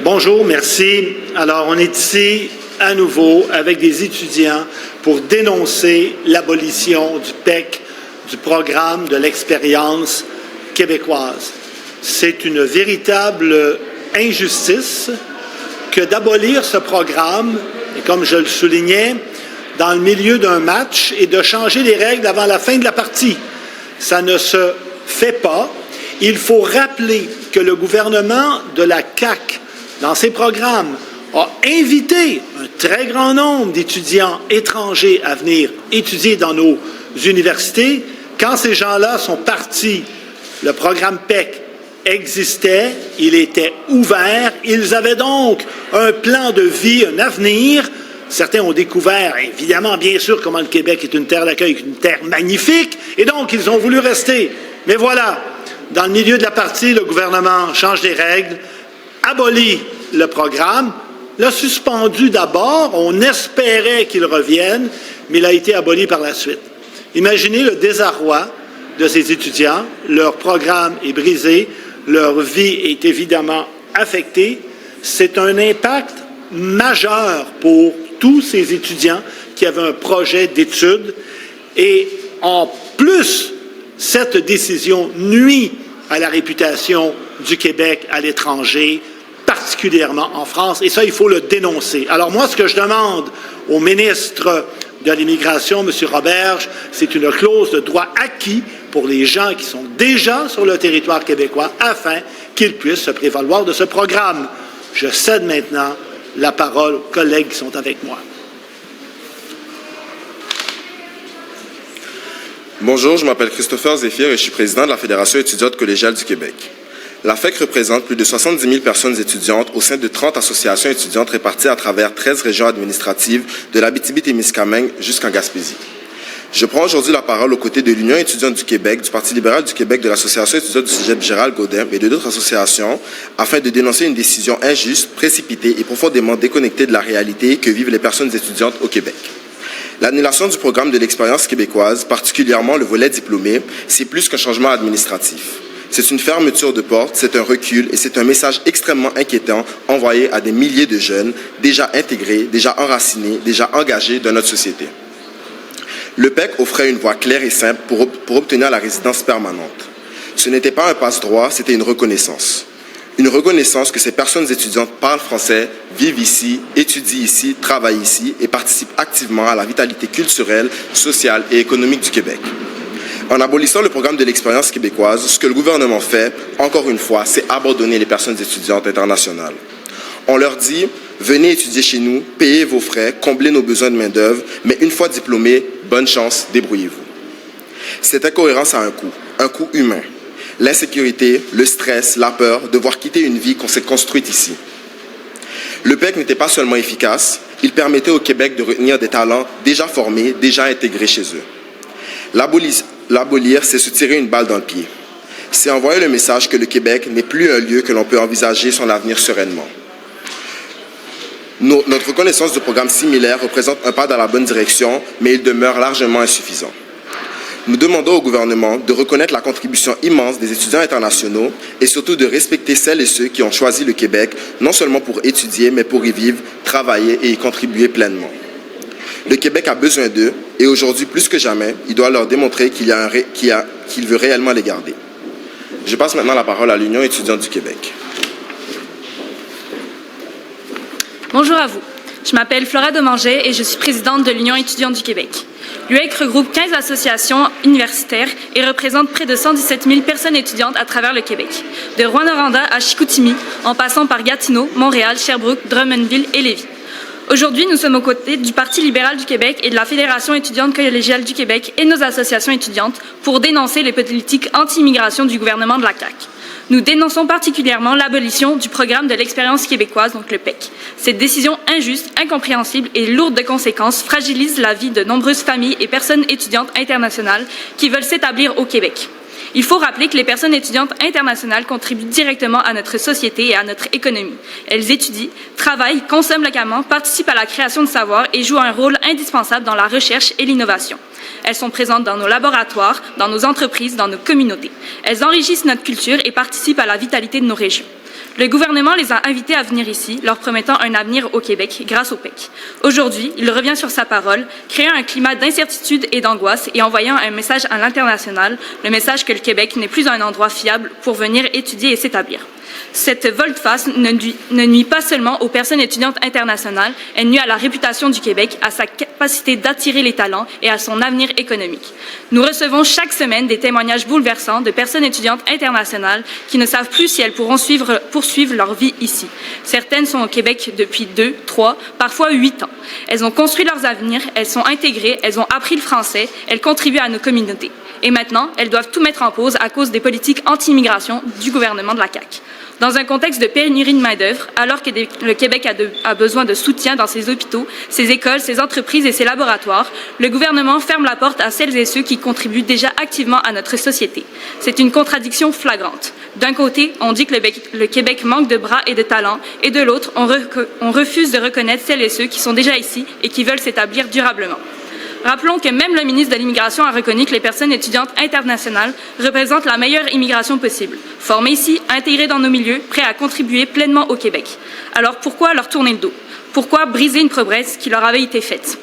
Bonjour, merci. Alors, on est ici à nouveau avec des étudiants pour dénoncer l'abolition du PEC, du programme de l'expérience québécoise. C'est une véritable injustice que d'abolir ce programme, et comme je le soulignais, dans le milieu d'un match et de changer les règles avant la fin de la partie. Ça ne se fait pas. Il faut rappeler que le gouvernement de la CAQ, dans ses programmes, a invité un très grand nombre d'étudiants étrangers à venir étudier dans nos universités. Quand ces gens-là sont partis, le programme PEC existait, il était ouvert, ils avaient donc un plan de vie, un avenir. Certains ont découvert, évidemment, bien sûr, comment le Québec est une terre d'accueil, une terre magnifique, et donc ils ont voulu rester. Mais voilà, dans le milieu de la partie, le gouvernement change les règles, abolit le programme, l'a suspendu d'abord, on espérait qu'il revienne, mais il a été aboli par la suite. Imaginez le désarroi de ces étudiants, leur programme est brisé, leur vie est évidemment affectée. C'est un impact majeur pour tous ces étudiants qui avaient un projet d'études. Et en plus, cette décision nuit à la réputation du Québec à l'étranger, particulièrement en France. Et ça, il faut le dénoncer. Alors moi, ce que je demande au ministre de l'Immigration, M. Roberge, c'est une clause de droit acquis pour les gens qui sont déjà sur le territoire québécois afin qu'ils puissent se prévaloir de ce programme. Je cède maintenant la parole aux collègues qui sont avec moi. Bonjour, je m'appelle Christopher Zéphir et je suis président de la Fédération étudiante collégiale du Québec. La FEC représente plus de 70 000 personnes étudiantes au sein de 30 associations étudiantes réparties à travers 13 régions administratives de l'Abitibi-Témiscamingue jusqu'en Gaspésie. Je prends aujourd'hui la parole aux côtés de l'Union étudiante du Québec, du Parti libéral du Québec, de l'Association étudiante du Cégep Gérald Godin et de d'autres associations afin de dénoncer une décision injuste, précipitée et profondément déconnectée de la réalité que vivent les personnes étudiantes au Québec. L'annulation du programme de l'expérience québécoise, particulièrement le volet diplômé, c'est plus qu'un changement administratif. C'est une fermeture de porte, c'est un recul et c'est un message extrêmement inquiétant envoyé à des milliers de jeunes déjà intégrés, déjà enracinés, déjà engagés dans notre société. Le PEC offrait une voie claire et simple pour obtenir la résidence permanente. Ce n'était pas un passe-droit, c'était une reconnaissance. Une reconnaissance que ces personnes étudiantes parlent français, vivent ici, étudient ici, travaillent ici et participent activement à la vitalité culturelle, sociale et économique du Québec. En abolissant le programme de l'expérience québécoise, ce que le gouvernement fait, encore une fois, c'est abandonner les personnes étudiantes internationales. On leur dit, venez étudier chez nous, payez vos frais, comblez nos besoins de main-d'œuvre, mais une fois diplômés, bonne chance, débrouillez-vous. Cette incohérence a un coût humain. L'insécurité, le stress, la peur, devoir quitter une vie qu'on s'est construite ici. Le PEC n'était pas seulement efficace, il permettait au Québec de retenir des talents déjà formés, déjà intégrés chez eux. L'abolir, c'est se tirer une balle dans le pied. C'est envoyer le message que le Québec n'est plus un lieu que l'on peut envisager son avenir sereinement. Notre reconnaissance de programmes similaires représente un pas dans la bonne direction, mais il demeure largement insuffisant. Nous demandons au gouvernement de reconnaître la contribution immense des étudiants internationaux et surtout de respecter celles et ceux qui ont choisi le Québec, non seulement pour étudier, mais pour y vivre, travailler et y contribuer pleinement. Le Québec a besoin d'eux et aujourd'hui, plus que jamais, il doit leur démontrer qu'il veut réellement les garder. Je passe maintenant la parole à l'Union étudiante du Québec. Bonjour à vous. Je m'appelle Flora Domanger et je suis présidente de l'Union étudiante du Québec. L'UEC regroupe 15 associations universitaires et représente près de 117 000 personnes étudiantes à travers le Québec, de Rouyn-Noranda à Chicoutimi, en passant par Gatineau, Montréal, Sherbrooke, Drummondville et Lévis. Aujourd'hui, nous sommes aux côtés du Parti libéral du Québec et de la Fédération étudiante collégiale du Québec et nos associations étudiantes pour dénoncer les politiques anti-immigration du gouvernement de la CAQ. Nous dénonçons particulièrement l'abolition du programme de l'expérience québécoise, donc le PEC. Cette décision injuste, incompréhensible et lourde de conséquences fragilise la vie de nombreuses familles et personnes étudiantes internationales qui veulent s'établir au Québec. Il faut rappeler que les personnes étudiantes internationales contribuent directement à notre société et à notre économie. Elles étudient, travaillent, consomment localement, participent à la création de savoir et jouent un rôle indispensable dans la recherche et l'innovation. Elles sont présentes dans nos laboratoires, dans nos entreprises, dans nos communautés. Elles enrichissent notre culture et participent à la vitalité de nos régions. Le gouvernement les a invités à venir ici, leur promettant un avenir au Québec grâce au PEC. Aujourd'hui, il revient sur sa parole, créant un climat d'incertitude et d'angoisse et envoyant un message à l'international, le message que le Québec n'est plus un endroit fiable pour venir étudier et s'établir. Cette volte-face ne nuit pas seulement aux personnes étudiantes internationales, elle nuit à la réputation du Québec, à sa capacité d'attirer les talents et à son avenir économique. Nous recevons chaque semaine des témoignages bouleversants de personnes étudiantes internationales qui ne savent plus si elles pourront poursuivre leur vie ici. Certaines sont au Québec depuis 2, 3, parfois 8 ans. Elles ont construit leurs avenirs, elles sont intégrées, elles ont appris le français, elles contribuent à nos communautés. Et maintenant, elles doivent tout mettre en pause à cause des politiques anti-immigration du gouvernement de la CAQ. Dans un contexte de pénurie de main-d'œuvre, alors que le Québec a besoin de soutien dans ses hôpitaux, ses écoles, ses entreprises et ses laboratoires, le gouvernement ferme la porte à celles et ceux qui contribuent déjà activement à notre société. C'est une contradiction flagrante. D'un côté, on dit que le Québec manque de bras et de talents, et de l'autre, on refuse de reconnaître celles et ceux qui sont déjà ici et qui veulent s'établir durablement. Rappelons que même le ministre de l'Immigration a reconnu que les personnes étudiantes internationales représentent la meilleure immigration possible, formées ici, intégrées dans nos milieux, prêts à contribuer pleinement au Québec. Alors pourquoi leur tourner le dos? Pourquoi briser une promesse qui leur avait été faite?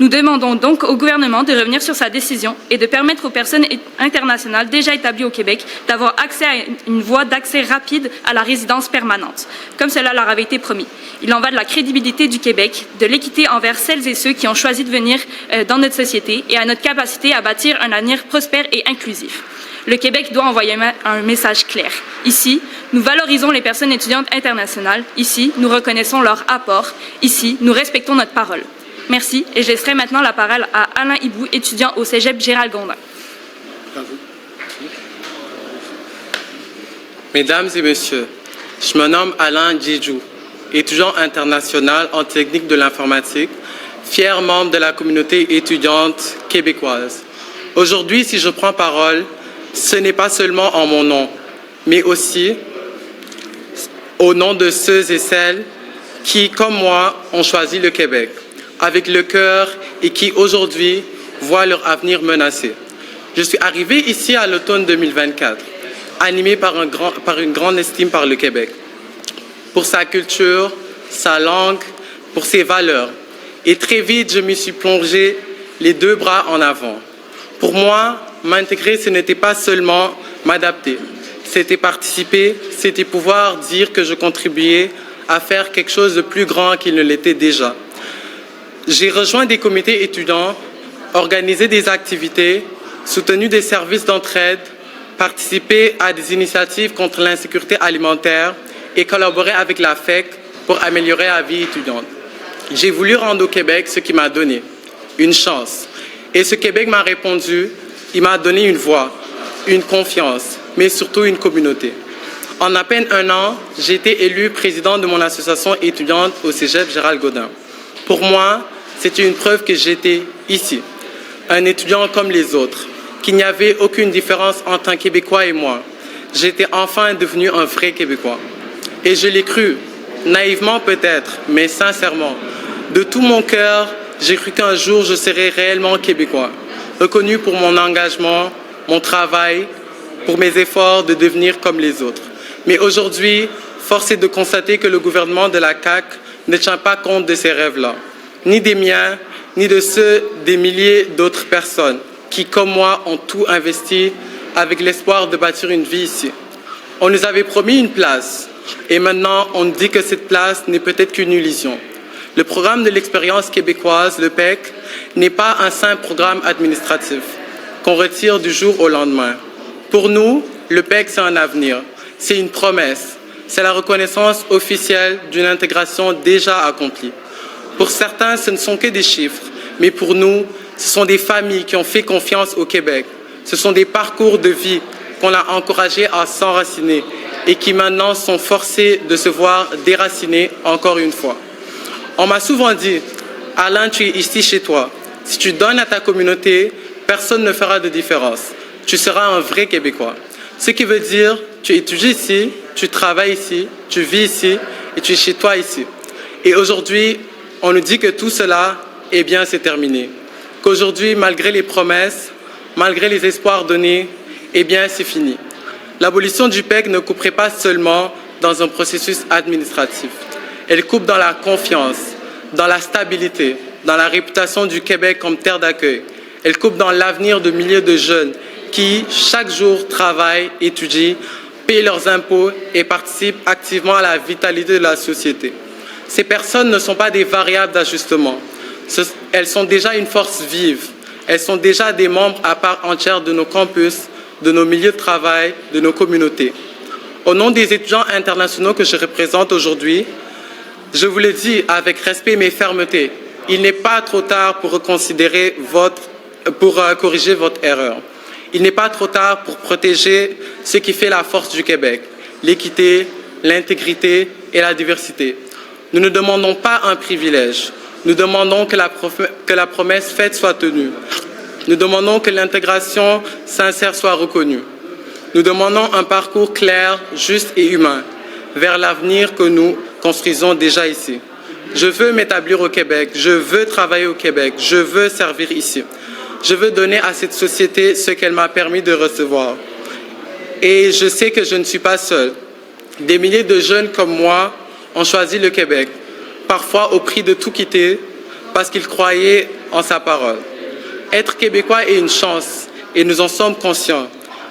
Nous demandons donc au gouvernement de revenir sur sa décision et de permettre aux personnes internationales déjà établies au Québec d'avoir accès à une voie d'accès rapide à la résidence permanente, comme cela leur avait été promis. Il en va de la crédibilité du Québec, de l'équité envers celles et ceux qui ont choisi de venir dans notre société et à notre capacité à bâtir un avenir prospère et inclusif. Le Québec doit envoyer un message clair. Ici, nous valorisons les personnes étudiantes internationales. Ici, nous reconnaissons leur apport. Ici, nous respectons notre parole. Merci, et je laisserai maintenant la parole à Alain Hibou, étudiant au Cégep Gérald-Gondin. Mesdames et messieurs, je me nomme Alain Djidjou, étudiant international en technique de l'informatique, fier membre de la communauté étudiante québécoise. Aujourd'hui, si je prends parole, ce n'est pas seulement en mon nom, mais aussi au nom de ceux et celles qui, comme moi, ont choisi le Québec avec le cœur et qui, aujourd'hui, voient leur avenir menacé. Je suis arrivé ici à l'automne 2024, animé par une grande estime par le Québec, pour sa culture, sa langue, pour ses valeurs. Et très vite, je m'y suis plongé les deux bras en avant. Pour moi, m'intégrer, ce n'était pas seulement m'adapter, c'était participer, c'était pouvoir dire que je contribuais à faire quelque chose de plus grand qu'il ne l'était déjà. J'ai rejoint des comités étudiants, organisé des activités, soutenu des services d'entraide, participé à des initiatives contre l'insécurité alimentaire et collaboré avec la FEC pour améliorer la vie étudiante. J'ai voulu rendre au Québec ce qui m'a donné, une chance. Et ce Québec m'a répondu, il m'a donné une voix, une confiance, mais surtout une communauté. En à peine un an, j'ai été élu président de mon association étudiante au Cégep Gérald-Gondin. Pour moi, c'était une preuve que j'étais ici, un étudiant comme les autres, qu'il n'y avait aucune différence entre un Québécois et moi. J'étais enfin devenu un vrai Québécois. Et je l'ai cru, naïvement peut-être, mais sincèrement. De tout mon cœur, j'ai cru qu'un jour je serais réellement Québécois, reconnu pour mon engagement, mon travail, pour mes efforts de devenir comme les autres. Mais aujourd'hui, force est de constater que le gouvernement de la CAQ ne tient pas compte de ces rêves-là, ni des miens, ni de ceux des milliers d'autres personnes qui, comme moi, ont tout investi avec l'espoir de bâtir une vie ici. On nous avait promis une place, et maintenant on nous dit que cette place n'est peut-être qu'une illusion. Le programme de l'expérience québécoise, le PEC, n'est pas un simple programme administratif qu'on retire du jour au lendemain. Pour nous, le PEC, c'est un avenir, c'est une promesse, c'est la reconnaissance officielle d'une intégration déjà accomplie. Pour certains, ce ne sont que des chiffres, mais pour nous, ce sont des familles qui ont fait confiance au Québec. Ce sont des parcours de vie qu'on a encouragés à s'enraciner et qui maintenant sont forcés de se voir déracinés encore une fois. On m'a souvent dit, Alain, tu es ici chez toi. Si tu donnes à ta communauté, personne ne fera de différence. Tu seras un vrai Québécois. Ce qui veut dire, tu étudies ici, tu travailles ici, tu vis ici et tu es chez toi ici. Et aujourd'hui, on nous dit que tout cela, eh bien, c'est terminé. Qu'aujourd'hui, malgré les promesses, malgré les espoirs donnés, eh bien, c'est fini. L'abolition du PEC ne couperait pas seulement dans un processus administratif. Elle coupe dans la confiance, dans la stabilité, dans la réputation du Québec comme terre d'accueil. Elle coupe dans l'avenir de milliers de jeunes qui, chaque jour, travaillent, étudient, payent leurs impôts et participent activement à la vitalité de la société. Ces personnes ne sont pas des variables d'ajustement. Elles sont déjà une force vive. Elles sont déjà des membres à part entière de nos campus, de nos milieux de travail, de nos communautés. Au nom des étudiants internationaux que je représente aujourd'hui, je vous le dis avec respect mais fermeté, il n'est pas trop tard pour corriger votre erreur. Il n'est pas trop tard pour protéger ce qui fait la force du Québec, l'équité, l'intégrité et la diversité. Nous ne demandons pas un privilège. Nous demandons que la promesse faite soit tenue. Nous demandons que l'intégration sincère soit reconnue. Nous demandons un parcours clair, juste et humain vers l'avenir que nous construisons déjà ici. Je veux m'établir au Québec, je veux travailler au Québec, je veux servir ici. Je veux donner à cette société ce qu'elle m'a permis de recevoir. Et je sais que je ne suis pas seul. Des milliers de jeunes comme moi ont choisi le Québec, parfois au prix de tout quitter, parce qu'ils croyaient en sa parole. Être québécois est une chance, et nous en sommes conscients.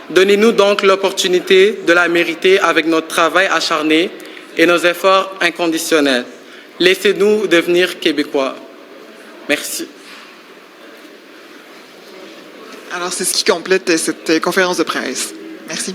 Donnez-nous donc l'opportunité de la mériter avec notre travail acharné et nos efforts inconditionnels. Laissez-nous devenir Québécois. Merci. Alors, c'est ce qui complète cette conférence de presse. Merci.